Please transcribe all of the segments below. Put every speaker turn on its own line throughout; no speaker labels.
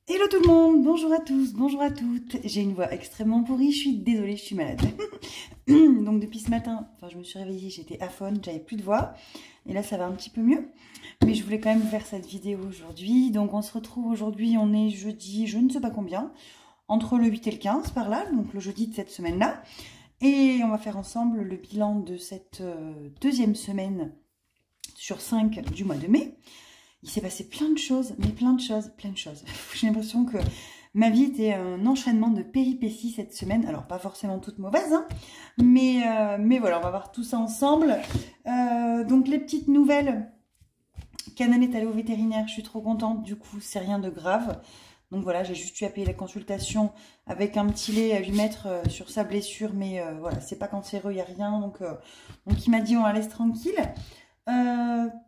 Hello tout le monde, bonjour à tous, bonjour à toutes. J'ai une voix extrêmement pourrie, je suis désolée, je suis malade. Donc depuis ce matin, je me suis réveillée, j'étais aphone, j'avais plus de voix. Et là ça va un petit peu mieux. Mais je voulais quand même vous faire cette vidéo aujourd'hui. Donc on se retrouve aujourd'hui, on est jeudi, je ne sais pas combien, entre le 8 et le 15 par là, donc le jeudi de cette semaine-là. Et on va faire ensemble le bilan de cette deuxième semaine sur 5 du mois de mai. Il s'est passé plein de choses, mais plein de choses. J'ai l'impression que ma vie était un enchaînement de péripéties cette semaine. Alors, pas forcément toutes mauvaises, hein, mais voilà, on va voir tout ça ensemble. Donc, les petites nouvelles. Canan est allé au vétérinaire, je suis trop contente. Du coup, c'est rien de grave. Donc voilà, j'ai juste eu à payer la consultation avec un petit lait à lui mettre sur sa blessure. Mais voilà, c'est pas cancéreux, il n'y a rien. Donc il m'a dit on la laisse tranquille.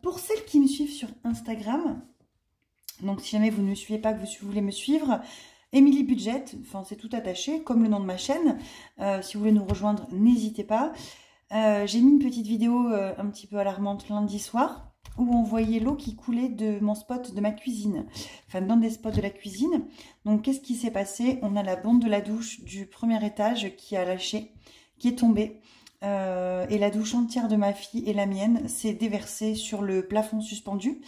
Pour celles qui me suivent sur Instagram, donc si jamais vous ne me suivez pas, que vous voulez me suivre, Emily Budget, enfin c'est tout attaché, comme le nom de ma chaîne. Si vous voulez nous rejoindre, n'hésitez pas. J'ai mis une petite vidéo un petit peu alarmante lundi soir, où on voyait l'eau qui coulait de mon spot de ma cuisine, enfin dans des spots de la cuisine. Donc qu'est-ce qui s'est passé? On a la bombe de la douche du premier étage qui a lâché, qui est tombée. Et la douche entière de ma fille et la mienne s'est déversée sur le plafond suspendu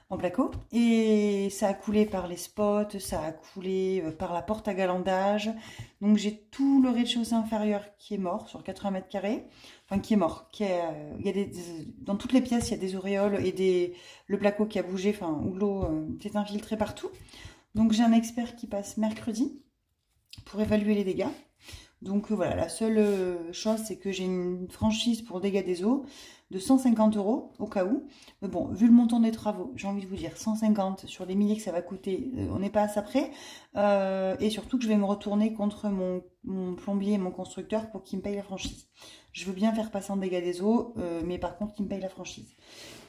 en placo. Et ça a coulé par les spots, ça a coulé par la porte à galandage. Donc j'ai tout le rez-de-chaussée inférieur qui est mort sur 80 mètres carrés. Enfin qui est mort. Il y a dans toutes les pièces, il y a des auréoles et le placo qui a bougé, enfin où l'eau s'est infiltrée partout. Donc j'ai un expert qui passe mercredi pour évaluer les dégâts. Donc voilà, la seule chose, c'est que j'ai une franchise pour dégâts des eaux de 150 € au cas où. Mais bon, vu le montant des travaux, j'ai envie de vous dire 150 sur les milliers que ça va coûter, on n'est pas à ça près. Et surtout que je vais me retourner contre mon plombier et mon constructeur pour qu'il me paye la franchise. Je veux bien faire passer en dégâts des eaux, mais par contre, qu'il me paye la franchise.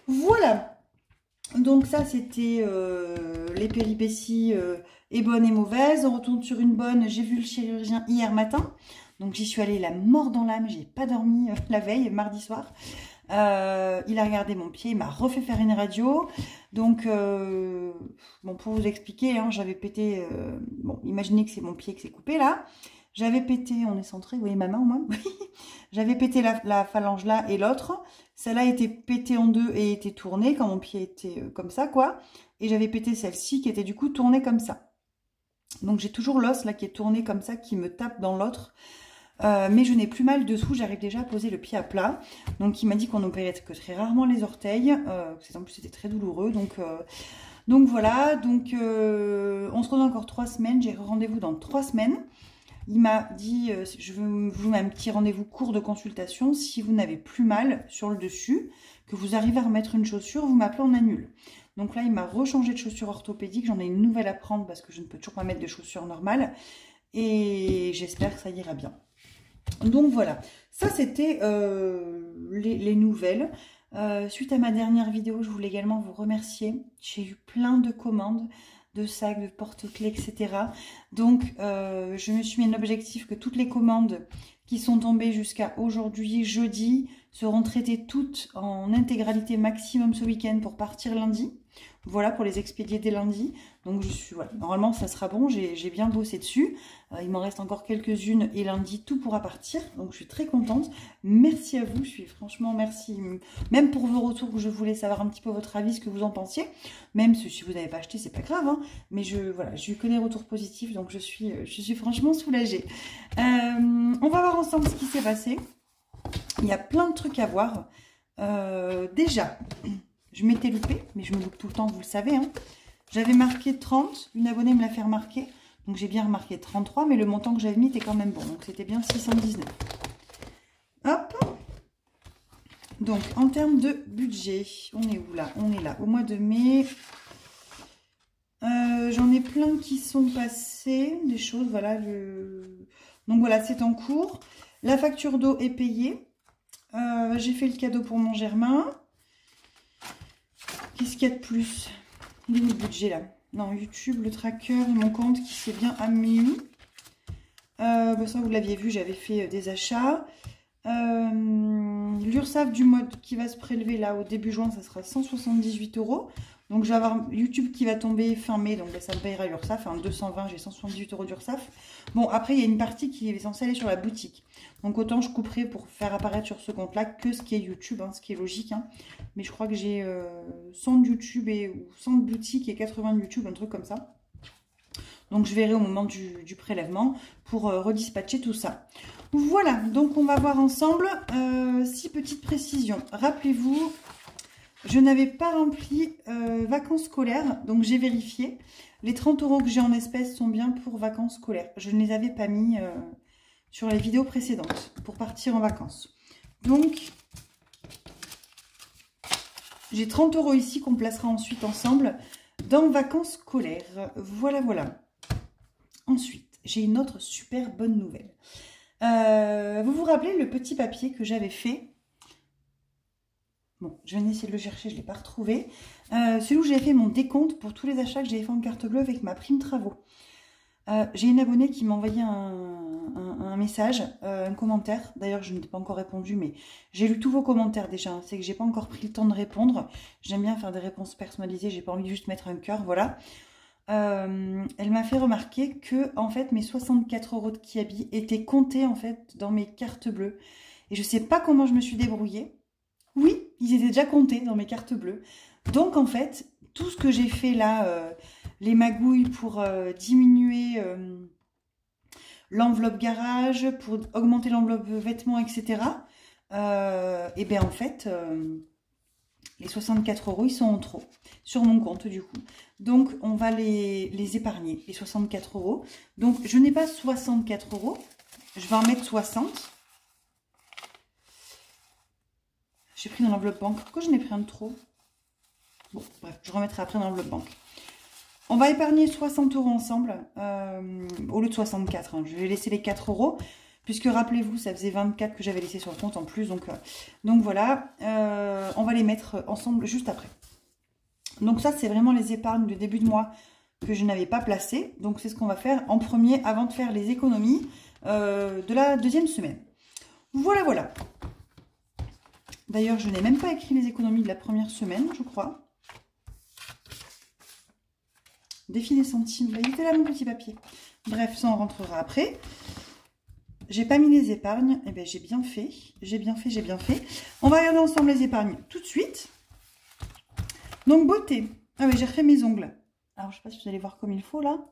Voilà. Donc ça, c'était les péripéties et bonnes et mauvaises. On retourne sur une bonne. J'ai vu le chirurgien hier matin. Donc j'y suis allée la mort dans l'âme. J'ai pas dormi la veille, mardi soir. Il a regardé mon pied. Il m'a refait faire une radio. Donc, bon, pour vous expliquer, hein, j'avais pété... bon, imaginez que c'est mon pied qui s'est coupé là. J'avais pété, on est centré, vous voyez ma main au moins? J'avais pété la phalange là et l'autre. Celle-là était pétée en deux et était tournée quand mon pied était comme ça, quoi. Et j'avais pété celle-ci qui était du coup tournée comme ça. Donc j'ai toujours l'os là qui est tourné comme ça, qui me tape dans l'autre. Mais je n'ai plus mal dessous, j'arrive déjà à poser le pied à plat. Donc il m'a dit qu'on opérait que très rarement les orteils. En plus c'était très douloureux. Donc voilà, on se retrouve encore 3 semaines. J'ai rendez-vous dans 3 semaines. Il m'a dit, je vous mets un petit rendez-vous court de consultation. Si vous n'avez plus mal sur le dessus, que vous arrivez à remettre une chaussure, vous m'appelez, on annule. Donc là, il m'a rechangé de chaussures orthopédiques. J'en ai une nouvelle à prendre parce que je ne peux toujours pas mettre de chaussures normales. Et j'espère que ça ira bien. Donc voilà, ça c'était les nouvelles. Suite à ma dernière vidéo, je voulais également vous remercier. J'ai eu plein de commandes de sacs, de porte-clés, etc. Donc, je me suis mis un objectif que toutes les commandes qui sont tombées jusqu'à aujourd'hui, jeudi, seront traitées toutes en intégralité maximum ce week-end pour partir lundi. Voilà, pour les expédier dès lundi. Donc, voilà, normalement, ça sera bon. J'ai bien bossé dessus. Il m'en reste encore quelques-unes et lundi, tout pourra partir. Donc, je suis très contente. Merci à vous. Je suis franchement merci. Même pour vos retours, je voulais savoir un petit peu votre avis, ce que vous en pensiez. Même si vous n'avez pas acheté, c'est pas grave. Hein. Mais voilà, j'ai eu que des retours positifs. Donc, je suis franchement soulagée. On va voir ensemble ce qui s'est passé. Il y a plein de trucs à voir. Déjà... Je m'étais loupée, mais je me loupe tout le temps, vous le savez. Hein. J'avais marqué 30, une abonnée me l'a fait remarquer. Donc j'ai bien remarqué 33, mais le montant que j'avais mis était quand même bon. Donc c'était bien 619. Hop. Donc en termes de budget, on est où là? On est là, au mois de mai. J'en ai plein qui sont passés, des choses, voilà. Donc voilà, c'est en cours. La facture d'eau est payée. J'ai fait le cadeau pour mon Germain. Qu'est-ce qu'il y a de plus? Il est où le budget là? Non, YouTube, le tracker, mon compte qui s'est bien amélioré. Ça, vous l'aviez vu, j'avais fait des achats. L'URSSAF du mois qui va se prélever là au début juin, ça sera 178 €. Donc, je vais avoir YouTube qui va tomber fin mai. Donc, ça me payera l'URSSAF. Hein, 220, j'ai 178 € d'URSSAF. Bon, après, il y a une partie qui est censée aller sur la boutique. Donc, autant je couperai pour faire apparaître sur ce compte-là que ce qui est YouTube, hein, ce qui est logique. Hein. Mais je crois que j'ai 100 de YouTube ou 100 de boutique et 80 de YouTube, un truc comme ça. Donc, je verrai au moment du prélèvement pour redispatcher tout ça. Voilà, donc on va voir ensemble 6 petites précisions. Rappelez-vous, je n'avais pas rempli vacances scolaires, donc j'ai vérifié. Les 30 € que j'ai en espèces sont bien pour vacances scolaires. Je ne les avais pas mis sur les vidéos précédentes pour partir en vacances. Donc, j'ai 30 € ici qu'on placera ensuite ensemble dans vacances scolaires. Voilà, voilà. Ensuite, j'ai une autre super bonne nouvelle. Vous vous rappelez le petit papier que j'avais fait? Bon, je viens essayer de le chercher, je ne l'ai pas retrouvé. Celui où j'avais fait mon décompte pour tous les achats que j'avais fait en carte bleue avec ma prime travaux. J'ai une abonnée qui m'a envoyé un message, un commentaire. D'ailleurs, je n'ai pas encore répondu, mais j'ai lu tous vos commentaires déjà. C'est que j'ai pas encore pris le temps de répondre. J'aime bien faire des réponses personnalisées. J'ai pas envie de juste mettre un cœur, voilà. Elle m'a fait remarquer que en fait mes 64 € de Kiabi étaient comptés en fait dans mes cartes bleues. Et je sais pas comment je me suis débrouillée. Oui, ils étaient déjà comptés dans mes cartes bleues. Donc en fait, tout ce que j'ai fait là, les magouilles pour diminuer l'enveloppe garage, pour augmenter l'enveloppe vêtements, etc. Et bien en fait, les 64 €, ils sont en trop sur mon compte du coup. Donc on va les épargner, les 64 €. Donc je n'ai pas 64 €, je vais en mettre 60. J'ai pris dans l'enveloppe banque. Pourquoi je n'ai pris un de trop? Bon, bref, je remettrai après dans l'enveloppe banque. On va épargner 60 € ensemble, au lieu de 64. Hein. Je vais laisser les 4 €, puisque rappelez-vous, ça faisait 24 que j'avais laissé sur le compte en plus. Donc voilà, on va les mettre ensemble juste après. Donc ça, c'est vraiment les épargnes de début de mois que je n'avais pas placées. Donc c'est ce qu'on va faire en premier avant de faire les économies de la deuxième semaine. Voilà, voilà. D'ailleurs, je n'ai même pas écrit les économies de la première semaine, je crois. Défi des centimes. Il était là, mon petit papier. Bref, ça, on rentrera après. J'ai pas mis les épargnes. Eh bien, j'ai bien fait. J'ai bien fait, j'ai bien fait. On va regarder ensemble les épargnes tout de suite. Donc, beauté. Ah oui, j'ai refait mes ongles. Alors, je sais pas si vous allez voir comme il faut, là.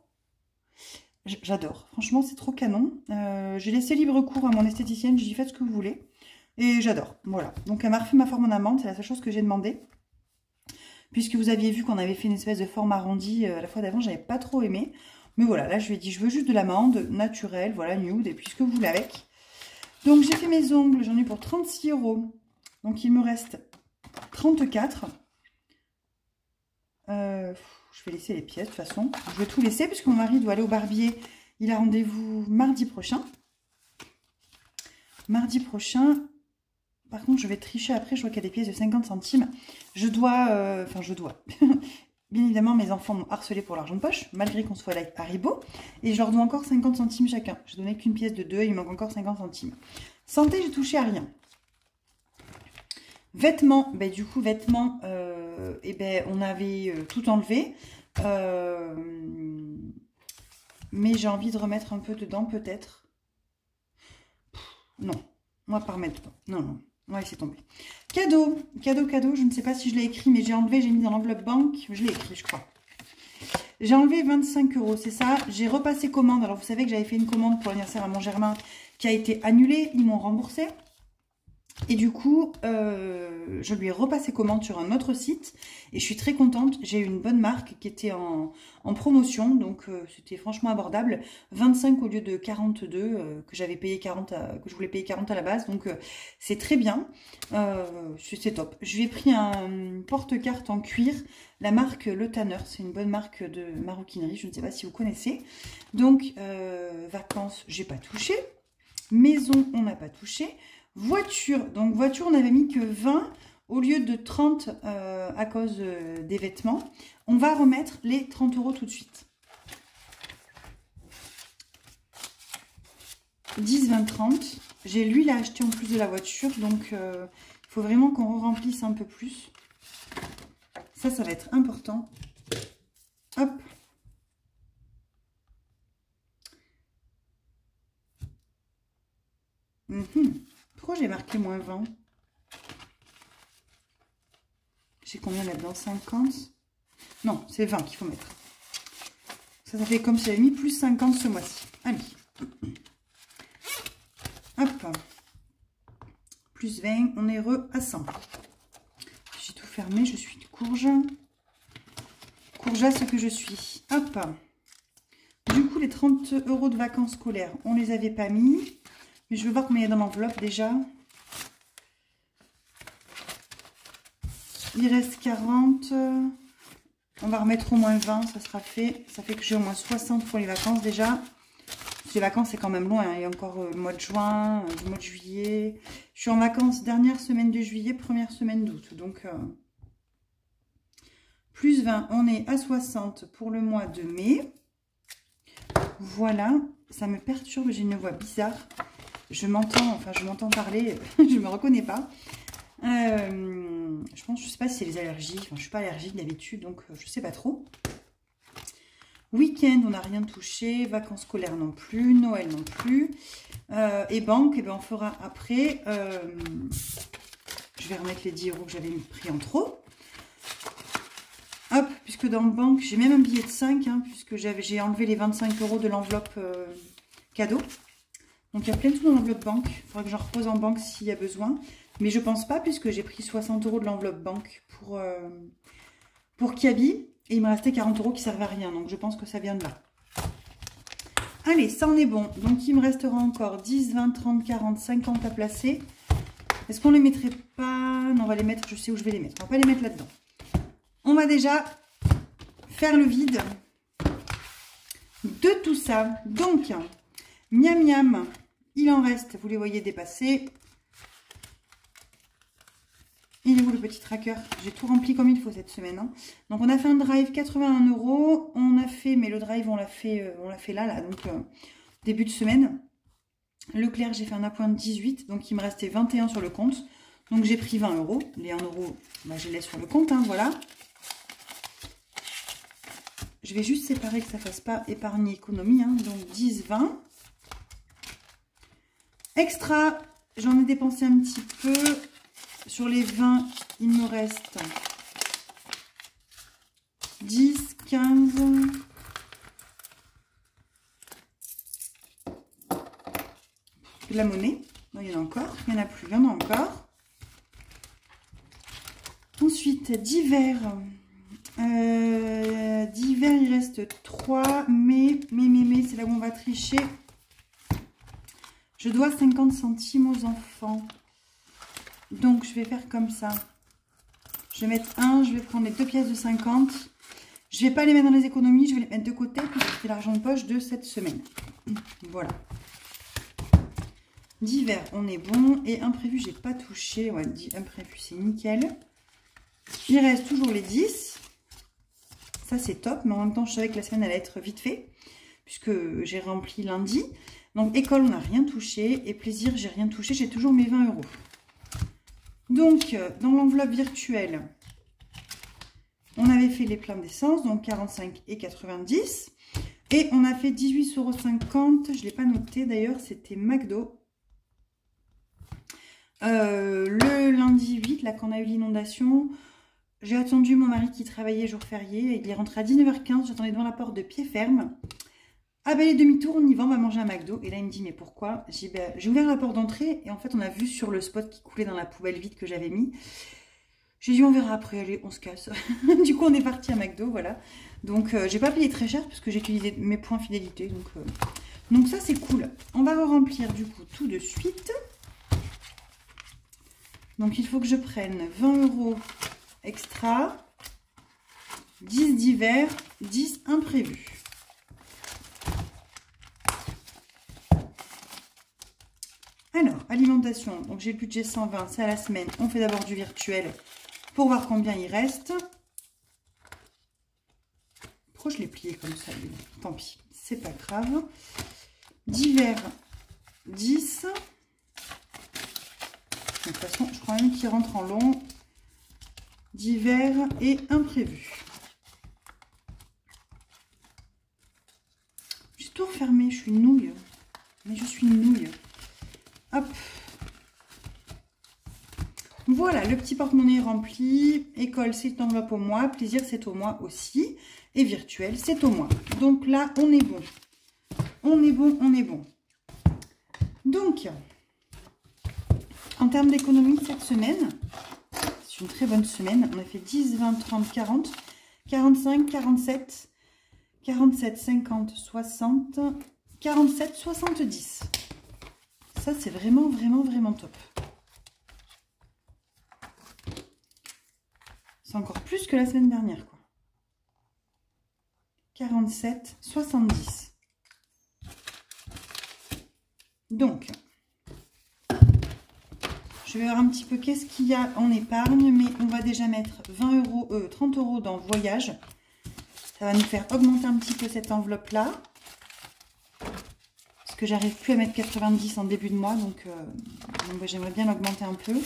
J'adore. Franchement, c'est trop canon. J'ai laissé libre cours à mon esthéticienne. J'ai dit, faites ce que vous voulez. Et j'adore, voilà. Donc elle m'a refait ma forme en amande, c'est la seule chose que j'ai demandé. Puisque vous aviez vu qu'on avait fait une espèce de forme arrondie la fois d'avant, j'avais pas trop aimé. Mais voilà, là je lui ai dit, je veux juste de l'amande naturelle, voilà, nude, et puis ce que vous voulez avec. Donc j'ai fait mes ongles, j'en ai pour 36 €. Donc il me reste 34. Je vais laisser les pièces de toute façon. Je vais tout laisser puisque mon mari doit aller au barbier. Il a rendez-vous mardi prochain. Mardi prochain... Par contre, je vais tricher après, je vois qu'il y a des pièces de 50 centimes. Je dois... Bien évidemment, mes enfants m'ont harcelé pour l'argent de poche, malgré qu'on soit à Haribo. Et je leur dois encore 50 centimes chacun. Je donnais qu'une pièce de 2, il me manque encore 50 centimes. Santé, j'ai touché à rien. Vêtements, ben, du coup, vêtements, on avait tout enlevé. Mais j'ai envie de remettre un peu dedans, peut-être. Non, on va pas remettre dedans. Non, non. On va laisser tomber. Cadeau, cadeau, cadeau. Je ne sais pas si je l'ai écrit, mais j'ai enlevé, j'ai mis dans l'enveloppe banque. Je l'ai écrit, je crois. J'ai enlevé 25 €, c'est ça. J'ai repassé commande. Alors, vous savez que j'avais fait une commande pour l'anniversaire à Montgermain qui a été annulée. Ils m'ont remboursé. Et du coup, je lui ai repassé commande sur un autre site. Et je suis très contente. J'ai eu une bonne marque qui était en promotion. Donc, c'était franchement abordable. 25 au lieu de 42 que j'avais payé 40 que je voulais payer 40 à la base. Donc, c'est très bien. C'est top. Je lui ai pris un porte-carte en cuir. La marque Le Tanner. C'est une bonne marque de maroquinerie. Je ne sais pas si vous connaissez. Donc, vacances, j'ai pas touché. Maison, on n'a pas touché. Voiture, donc voiture, on n'avait mis que 20 au lieu de 30 à cause des vêtements. On va remettre les 30 € tout de suite. 10, 20, 30. J'ai l'huile à acheter en plus de la voiture, donc il faut vraiment qu'on remplisse un peu plus. Ça va être important. Hop. Pourquoi j'ai marqué moins 20? J'ai combien là-dedans? 50? Non, c'est 20 qu'il faut mettre. Ça fait comme si j'avais mis plus 50 ce mois-ci. Allez. Hop. Plus 20, on est heureux à 100. J'ai tout fermé, je suis de courge. Courgeasse que je suis. Hop. Du coup, les 30 € de vacances scolaires, on les avait pas mis. Mais je veux voir combien il y a dans l'enveloppe déjà. Il reste 40. On va remettre au moins 20, ça sera fait. Ça fait que j'ai au moins 60 pour les vacances déjà. Les vacances, c'est quand même loin. Hein. Il y a encore le mois de juin, le mois de juillet. Je suis en vacances dernière semaine de juillet, première semaine d'août. Donc, plus 20, on est à 60 pour le mois de mai. Voilà, ça me perturbe, j'ai une voix bizarre. Je m'entends parler, je ne me reconnais pas. Je pense, je sais pas si c'est les allergies. Enfin, je suis pas allergique d'habitude, donc je sais pas trop. Week-end, on n'a rien touché. Vacances scolaires non plus. Noël non plus. Et banque, eh ben, on fera après. Je vais remettre les 10 € que j'avais pris en trop. Hop, puisque dans le banque, j'ai même un billet de 5, hein, puisque j'ai enlevé les 25 € de l'enveloppe cadeau. Donc, il y a plein de sous dans l'enveloppe banque. Il faudra que j'en repose en banque s'il y a besoin. Mais je pense pas, puisque j'ai pris 60 € de l'enveloppe banque pour Kiabi. Et il me restait 40 € qui servent à rien. Donc, je pense que ça vient de là. Allez, ça en est bon. Donc, il me restera encore 10, 20, 30, 40, 50 à placer. Est-ce qu'on les mettrait pas? Non, on va les mettre. Je sais où je vais les mettre. On va pas les mettre là-dedans. On va déjà faire le vide de tout ça. Donc, miam miam, il en reste, vous les voyez dépasser. Il est où le petit tracker? J'ai tout rempli comme il faut cette semaine. Hein. Donc, on a fait un drive 81 €. On a fait, mais le drive, on l'a fait là, donc début de semaine. Leclerc, j'ai fait un appoint de 18, donc il me restait 21 sur le compte. Donc, j'ai pris 20 €. Les 1 €, bah, je les laisse sur le compte, hein, voilà. Je vais juste séparer que ça ne fasse pas épargne économie. Hein. Donc 10, 20. Extra, j'en ai dépensé un petit peu. Sur les 20, il me reste 10, 15. De la monnaie. Non, il y en a encore. Il n'y en a plus. Il y en a encore. Ensuite, divers. Divers, il reste 3, mais c'est là où on va tricher. Je dois 50 centimes aux enfants. Donc, je vais faire comme ça. Je vais mettre un, je vais prendre les 2 pièces de 50. Je ne vais pas les mettre dans les économies, je vais les mettre de côté, puisque c'est l'argent de poche de cette semaine. Voilà. Divers, on est bon. Et imprévu, j'ai pas touché. Ouais, imprévu, c'est nickel. Il reste toujours les 10. Ça, c'est top. Mais en même temps, je savais que la semaine allait être vite fait. Puisque j'ai rempli lundi. Donc, école, on n'a rien touché. Et plaisir, j'ai rien touché. J'ai toujours mes 20 €. Donc, dans l'enveloppe virtuelle, on avait fait les pleins d'essence. Donc, 45 et 90. Et on a fait 18,50 €. Je ne l'ai pas noté. D'ailleurs, c'était McDo. Le lundi 8, là, quand on a eu l'inondation... J'ai attendu mon mari qui travaillait jour férié. Il est rentré à 19h15. J'attendais devant la porte de pied ferme. Ah ben les demi-tours, on y va, on va manger un McDo. Et là, il me dit, mais pourquoi? J'ai ben, ouvert la porte d'entrée. Et en fait, on a vu sur le spot qui coulait dans la poubelle vide que j'avais mis. J'ai dit, on verra après. Allez, on se casse. Du coup, on est parti à McDo, voilà. Donc, j'ai pas payé très cher parce que j'ai utilisé mes points fidélité. Donc ça, c'est cool. On va remplir du coup tout de suite. Donc, il faut que je prenne 20 € extra, 10 divers, 10 imprévus. Alors, alimentation, donc j'ai le budget 120, c'est à la semaine. On fait d'abord du virtuel pour voir combien il reste. Pourquoi je l'ai plié comme ça? Tant pis, c'est pas grave. Divers, 10. De toute façon, je crois même qu'il rentre en long. divers et imprévus. J'ai tout refermé, je suis une nouille. Mais je suis une nouille. Hop. Voilà, le petit porte-monnaie rempli. École, c'est une enveloppe au mois. Plaisir, c'est au mois aussi. Et virtuel, c'est au mois. Donc là, on est bon. On est bon, on est bon. Donc, en termes d'économie cette semaine, c'est une très bonne semaine. On a fait 10, 20, 30, 40, 45, 47, 47, 50, 60, 47, 70. Ça, c'est vraiment, vraiment, vraiment top. C'est encore plus que la semaine dernière, quoi. 47, 70. Donc, je vais voir un petit peu qu'est-ce qu'il y a en épargne, mais on va déjà mettre 20 euros, 30 euros dans voyage. Ça va nous faire augmenter un petit peu cette enveloppe-là. Parce que j'arrive plus à mettre 90 en début de mois, donc j'aimerais bien l'augmenter un peu.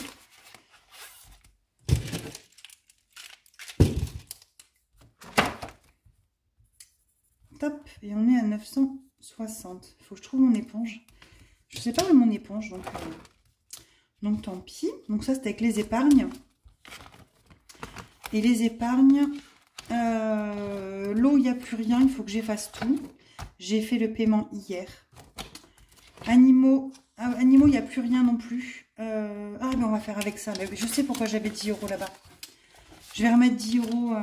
Top, et on est à 960. Il faut que je trouve mon éponge. Je ne sais pas où est mon éponge, donc tant pis. Donc ça, c'était avec les épargnes. Et les épargnes, l'eau, il n'y a plus rien, il faut que j'efface tout. J'ai fait le paiement hier. Animaux, il n'y a plus rien non plus. Ah, mais on va faire avec ça. Je sais pourquoi j'avais 10 euros là-bas. Je vais remettre 10 euros.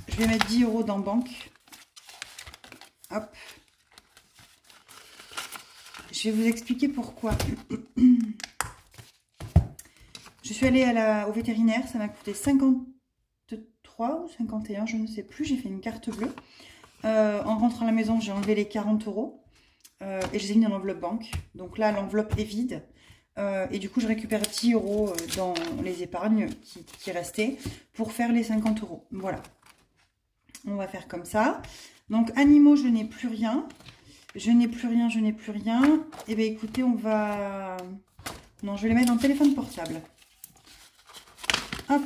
Je vais mettre 10 euros dans banque. Hop. Je vais vous expliquer pourquoi. Je suis allée au vétérinaire. Ça m'a coûté 53 ou 51, je ne sais plus. J'ai fait une carte bleue. En rentrant à la maison, j'ai enlevé les 40 euros. Et je les ai mis dans l'enveloppe banque. Donc là, l'enveloppe est vide. Et du coup, je récupère 10 euros dans les épargnes qui restaient pour faire les 50 euros. Voilà. On va faire comme ça. Donc, animaux, je n'ai plus rien. Je n'ai plus rien, je n'ai plus rien. Et bien, écoutez, on va... Non, je vais les mettre dans le téléphone portable. Hop,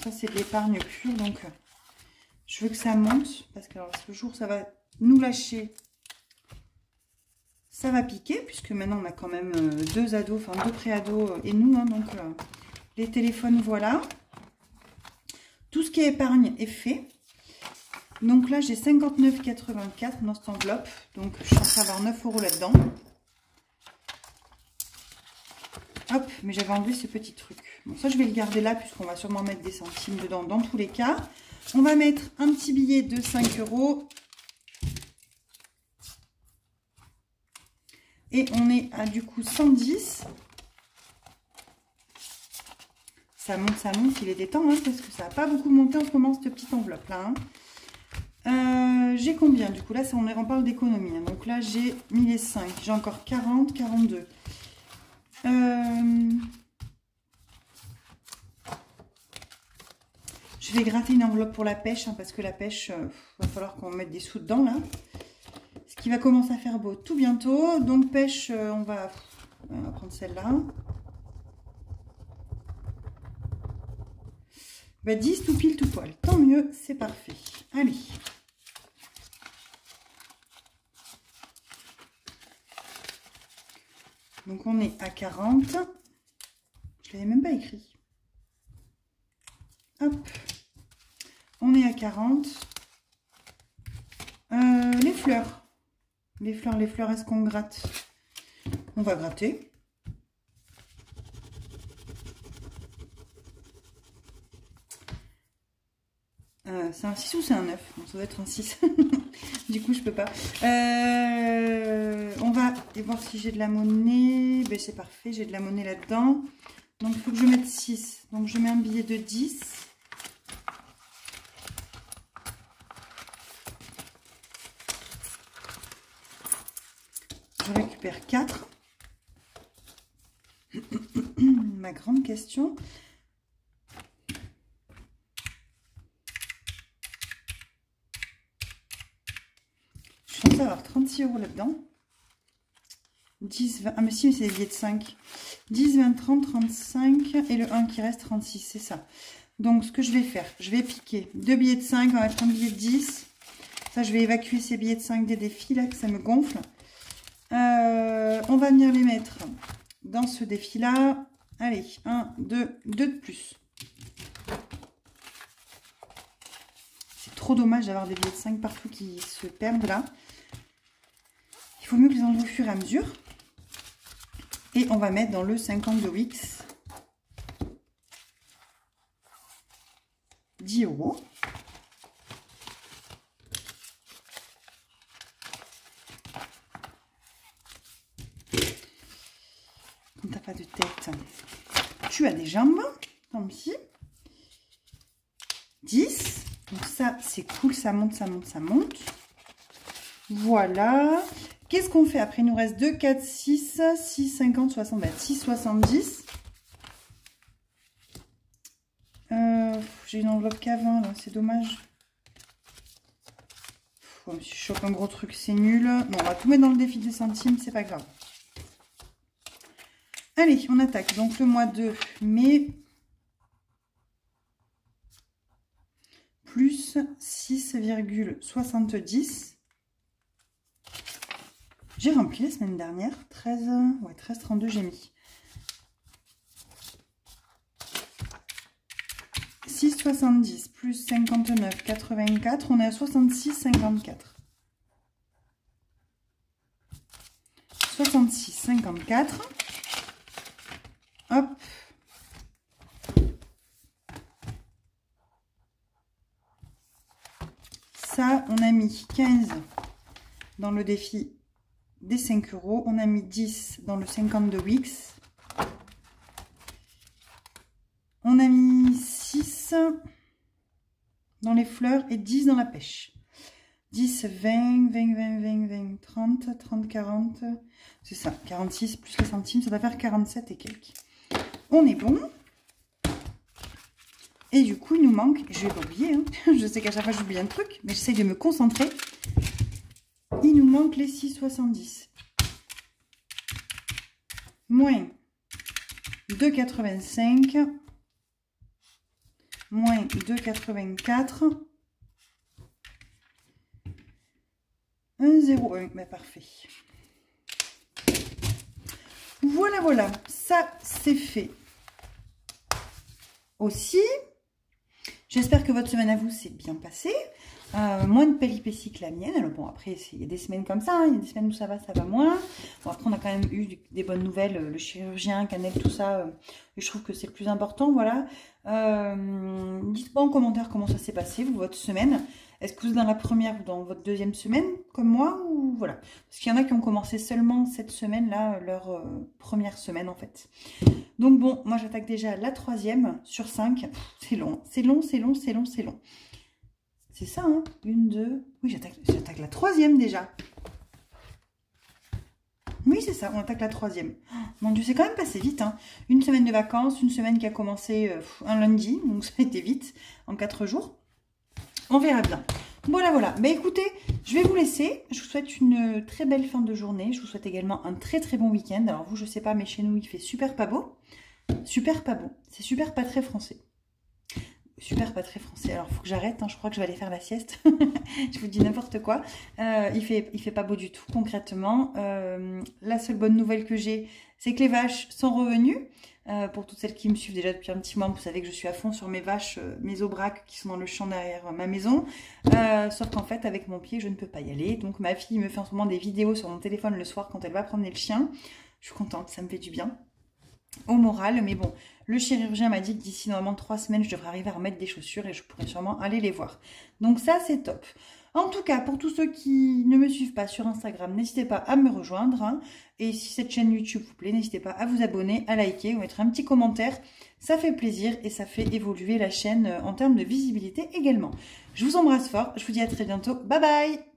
ça, c'est de l'épargne pure. Donc, je veux que ça monte. Parce que alors, ce jour, ça va nous lâcher. Ça va piquer, puisque maintenant, on a quand même deux ados, enfin, deux pré-ados et nous. Hein, donc, les téléphones, voilà. Tout ce qui est épargne est fait. Donc là, j'ai 59,84 dans cette enveloppe. Donc, je suis en train d'avoir 9 euros là-dedans. Hop, mais j'avais enlevé ce petit truc. Bon, ça, je vais le garder là, puisqu'on va sûrement mettre des centimes dedans dans tous les cas. On va mettre un petit billet de 5 euros. Et on est à, du coup, 110. Ça monte, il est des temps, hein, parce que ça n'a pas beaucoup monté en ce moment, cette petite enveloppe-là. Hein. J'ai combien du coup là on parle d'économie hein. Donc là j'ai mis les 5, j'ai encore 40, 42 je vais gratter une enveloppe pour la pêche hein, parce que la pêche va falloir qu'on mette des sous dedans là, ce qui va commencer à faire beau tout bientôt. Donc pêche on va prendre celle-là. Bah 10 tout pile tout poil, tant mieux, c'est parfait. Allez. Donc on est à 40. Je l'avais même pas écrit. Hop. On est à 40. Les fleurs. Les fleurs, est-ce qu'on gratte? On va gratter. C'est un 6 ou c'est un 9? Bon, ça doit être un 6. Du coup, je peux pas. On va voir si j'ai de la monnaie. Ben, c'est parfait, j'ai de la monnaie là-dedans. Donc, il faut que je mette 6. Donc, je mets un billet de 10. Je récupère 4. Ma grande question. Je pense avoir 36 euros là-dedans. 10, 20. Ah, mais si, mais c'est des billets de 5. 10, 20, 30, 35 et le 1 qui reste 36, c'est ça. Donc ce que je vais faire, je vais piquer 2 billets de 5, on va mettre un billet de 10. Ça, je vais évacuer ces billets de 5 des défis là, que ça me gonfle. On va venir les mettre dans ce défi là. Allez, 1, 2, 2 de plus. C'est trop dommage d'avoir des billets de 5 partout qui se perdent là. Il faut mieux que les enlever au fur et à mesure. Et on va mettre dans le 50 de Wix 10 €. Quand t'as pas de tête, tu as des jambes. Tant pis. 10. Donc ça, c'est cool. Ça monte, ça monte, ça monte. Voilà. Qu'est-ce qu'on fait après? Il nous reste 2, 4, 6, 6, 50, 60, 6, 70. J'ai une enveloppe qu'à 20, là, c'est dommage. Si je chope un gros truc, c'est nul. Bon, on va tout mettre dans le défi des centimes, c'est pas grave. Allez, on attaque. Donc le mois de mai. Plus 6,70. J'ai rempli la semaine dernière. 13, ouais, 13,32 j'ai mis. 6,70 plus 59,84. On est à 66,54. 66,54. Hop. Ça, on a mis 15 dans le défi des 5 €. On a mis 10 dans le 50 de Wix. On a mis 6 dans les fleurs et 10 dans la pêche. 10, 20, 20, 20, 20, 20, 30, 30, 40. C'est ça, 46 plus les centimes, ça va faire 47 et quelques. On est bon. Et du coup, il nous manque, je vais pas oublier, hein. Je sais qu'à chaque fois j'oublie un truc, mais j'essaie de me concentrer. Il nous manque les 6,70. Moins 2,85. Moins 2,84. 1,01. Mais parfait. Voilà, voilà. Ça, c'est fait. Aussi, j'espère que votre semaine à vous s'est bien passée. Moins de péripéties que la mienne. Alors bon, après, il y a des semaines comme ça. Hein. Il y a des semaines où ça va moins. Bon, après, on a quand même eu des bonnes nouvelles. Le chirurgien, Canel, tout ça. Et je trouve que c'est le plus important. Voilà. Dites-moi en commentaire comment ça s'est passé, vous, votre semaine. Est-ce que vous êtes dans la première ou dans votre deuxième semaine, comme moi, ou voilà. Parce qu'il y en a qui ont commencé seulement cette semaine-là, leur première semaine, en fait. Donc bon, moi, j'attaque déjà la 3e sur 5. C'est long, c'est long, c'est long, c'est long, c'est long. C'est ça, hein. 1, 2... Oui, j'attaque la 3e déjà. Oui, c'est ça, on attaque la 3e. Oh, mon Dieu, c'est quand même passé vite, hein. Une semaine de vacances, une semaine qui a commencé un lundi, donc ça a été vite, en 4 jours. On verra bien. Voilà, voilà. Bah écoutez, je vais vous laisser. Je vous souhaite une très belle fin de journée. Je vous souhaite également un très très bon week-end. Alors vous, je sais pas, mais chez nous, il fait super pas beau. Super pas beau. C'est super pas très français. Super pas très français. Alors, il faut que j'arrête. Hein. Je crois que je vais aller faire la sieste. Je vous dis n'importe quoi. Il fait pas beau du tout, concrètement. La seule bonne nouvelle que j'ai, c'est que les vaches sont revenues. Pour toutes celles qui me suivent déjà depuis un petit moment, vous savez que je suis à fond sur mes vaches, mes aubracs qui sont dans le champ derrière ma maison. Sauf qu'en fait, avec mon pied, je ne peux pas y aller. Donc, ma fille me fait en ce moment des vidéos sur mon téléphone le soir quand elle va promener le chien. Je suis contente, ça me fait du bien au moral. Mais bon, le chirurgien m'a dit que d'ici normalement 3 semaines, je devrais arriver à remettre des chaussures et je pourrais sûrement aller les voir. Donc ça, c'est top. En tout cas, pour tous ceux qui ne me suivent pas sur Instagram, n'hésitez pas à me rejoindre. Hein. Et si cette chaîne YouTube vous plaît, n'hésitez pas à vous abonner, à liker ou mettre un petit commentaire. Ça fait plaisir et ça fait évoluer la chaîne en termes de visibilité également. Je vous embrasse fort, je vous dis à très bientôt. Bye bye!